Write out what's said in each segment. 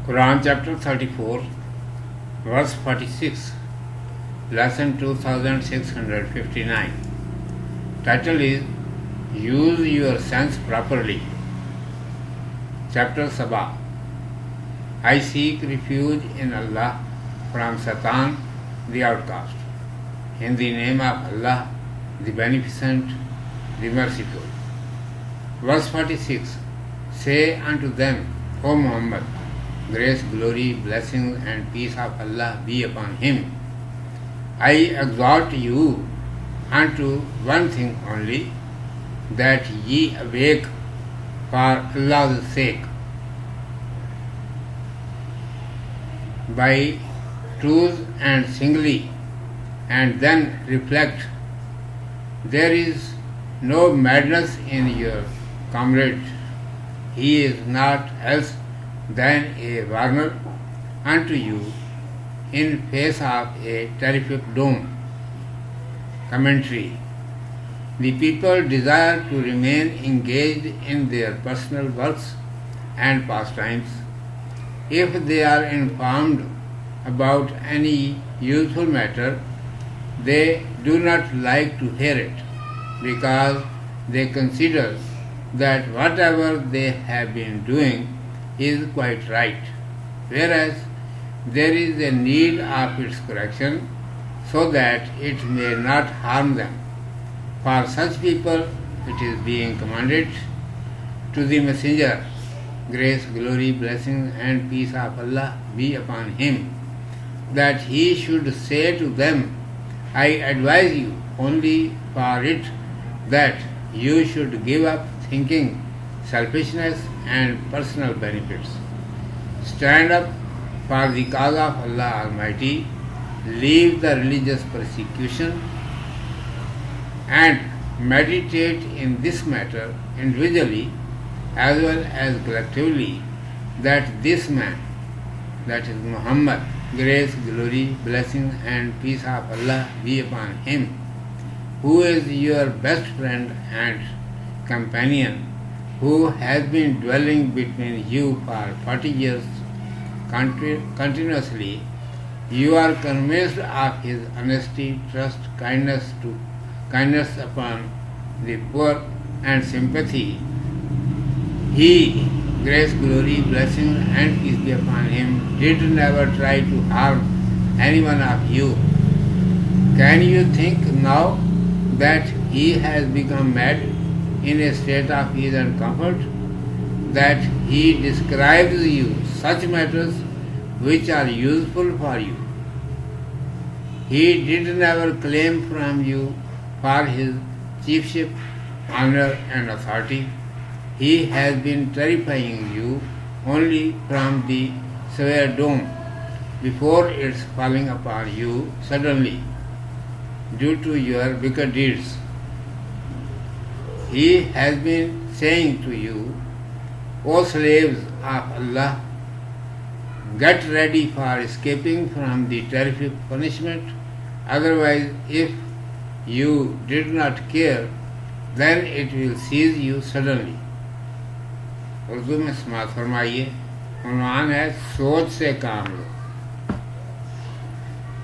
Quran chapter 34, verse 46, lesson 2659. Title is Use Your Sense Properly. Chapter Sabah. I seek refuge in Allah from Satan, the outcast. In the name of Allah, the Beneficent, the Merciful. Verse 46. Say unto them, O Muhammad, grace, glory, blessings, and peace of Allah be upon him. I exhort you unto one thing only, that ye awake for Allah's sake, by twos and singly, and then reflect. There is no madness in your comrade. He is not else than a warner unto you in face of a terrific doom. Commentary. The people desire to remain engaged in their personal works and pastimes. If they are informed about any useful matter, they do not like to hear it, because they consider that whatever they have been doing is quite right, whereas there is a need of its correction so that it may not harm them. For such people it is being commanded to the Messenger, grace, glory, blessings, and peace of Allah be upon him, that he should say to them, I advise you only for it that you should give up thinking, selfishness, and personal benefits. Stand up for the cause of Allah Almighty, leave the religious persecution, and meditate in this matter individually as well as collectively, that this man, that is Muhammad, grace, glory, blessing, and peace of Allah be upon him, who is your best friend and companion, who has been dwelling between you for 40 years continuously, you are convinced of his honesty, trust, kindness upon the poor, and sympathy. He, grace, glory, blessing, and peace be upon him, did never try to harm any one of you. Can you think now that he has become mad in a state of ease and comfort, that he describes you such matters which are useful for you? He did never claim from you for his chiefship, honor, and authority. He has been terrifying you only from the severe doom before its falling upon you suddenly due to your wicked deeds. He has been saying to you, O slaves of Allah, get ready for escaping from the terrific punishment. Otherwise, if you did not care, then it will seize you suddenly. Urdu میں سماعت فرمائیے. عنوان ہے سوچ سے کام لو.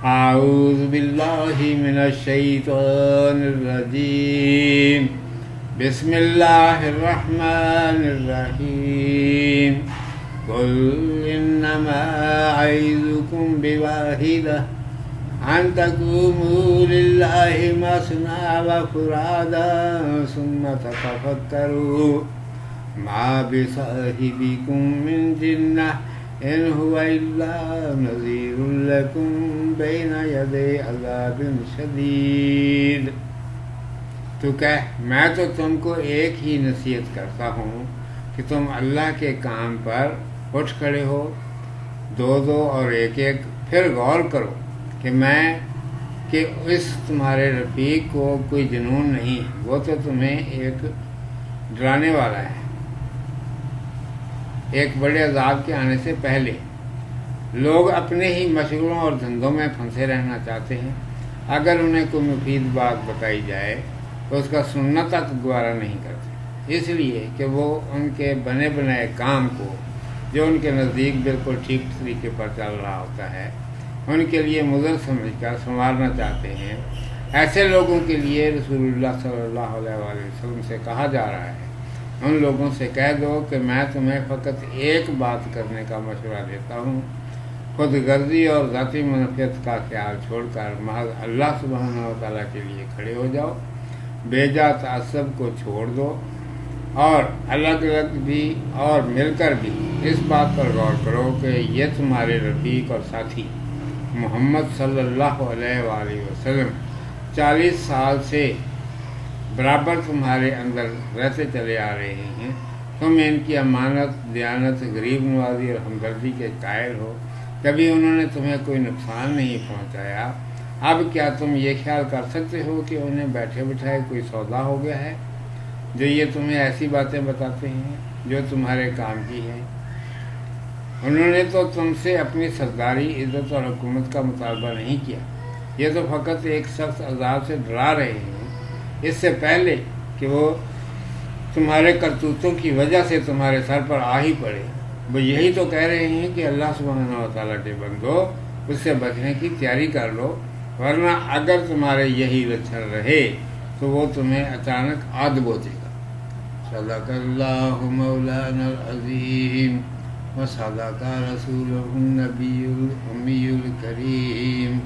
اعوذ باللہ من الشیطان الرجیم. بسم اللہ الرحمن الرحیم. قل انما اعظکم بواحدہ ان تقوموا للہ مثنی وفرادا ثم تتفکروا ما بصاحبکم من جنہ ان هو الا نذیر لکم بین یدی عذاب شدید. تو کہہ میں تو تم کو ایک ہی نصیحت کرتا ہوں کہ تم اللہ کے کام پر اٹھ کھڑے ہو، دو اور ایک، پھر غور کرو کہ اس تمہارے رفیق کو کوئی جنون نہیں، وہ تو تمہیں ایک ڈرانے والا ہے ایک بڑے عذاب کے آنے سے پہلے. لوگ اپنے ہی مشغلوں اور دھندوں میں پھنسے رہنا چاہتے ہیں. اگر انہیں کوئی مفید بات بتائی جائے تو اس کا سننا تک گوارا نہیں کرتے، اس لیے کہ وہ ان کے بنے بنائے کام کو جو ان کے نزدیک بالکل ٹھیک طریقے پر چل رہا ہوتا ہے، ان کے لیے مضر سمجھ کر سنوارنا چاہتے ہیں، ایسے لوگوں کے لیے رسول اللہ صلی اللہ علیہ وآلہ وسلم سے کہا جا رہا ہے، ان لوگوں سے کہہ دو کہ میں تمہیں فقط ایک بات کرنے کا مشورہ دیتا ہوں، خود غرضی اور ذاتی منفعت کا خیال چھوڑ کر محض اللہ سبحانہ و تعالیٰ کے لیے کھڑے ہو جاؤ، بیجا تعصب کو چھوڑ دو، اور الگ الگ بھی اور مل کر بھی اس بات پر غور کرو کہ یہ تمہارے رفیق اور ساتھی محمد صلی اللہ علیہ وآلہ وسلم 40 سال سے برابر تمہارے اندر رہتے چلے آ رہے ہیں، تم ان کی امانت، دیانت، غریب نوازی اور ہمدردی کے قائل ہو، کبھی انہوں نے تمہیں کوئی نقصان نہیں پہنچایا، اب کیا تم یہ خیال کر سکتے ہو کہ انہیں بیٹھے بٹھائے کوئی سودا ہو گیا ہے جو یہ تمہیں ایسی باتیں بتاتے ہیں جو تمہارے کام کی ہیں؟ انہوں نے تو تم سے اپنی سرداری، عزت اور حکومت کا مطالبہ نہیں کیا، یہ تو فقط ایک سخت عذاب سے ڈرا رہے ہیں، اس سے پہلے کہ وہ تمہارے کرتوتوں کی وجہ سے تمہارے سر پر آ ہی پڑے۔ وہ یہی تو کہہ رہے ہیں کہ اللہ سبحانہ و تعالیٰ کے بندو، اس سے بچنے کی تیاری کر لو، ورنہ اگر تمہارے یہی لچھن رہے تو وہ تمہیں اچانک آ دبو دے گا۔ صدق اللہ مولانا العظیم و صدق رسولہ النبی الامی الکریم۔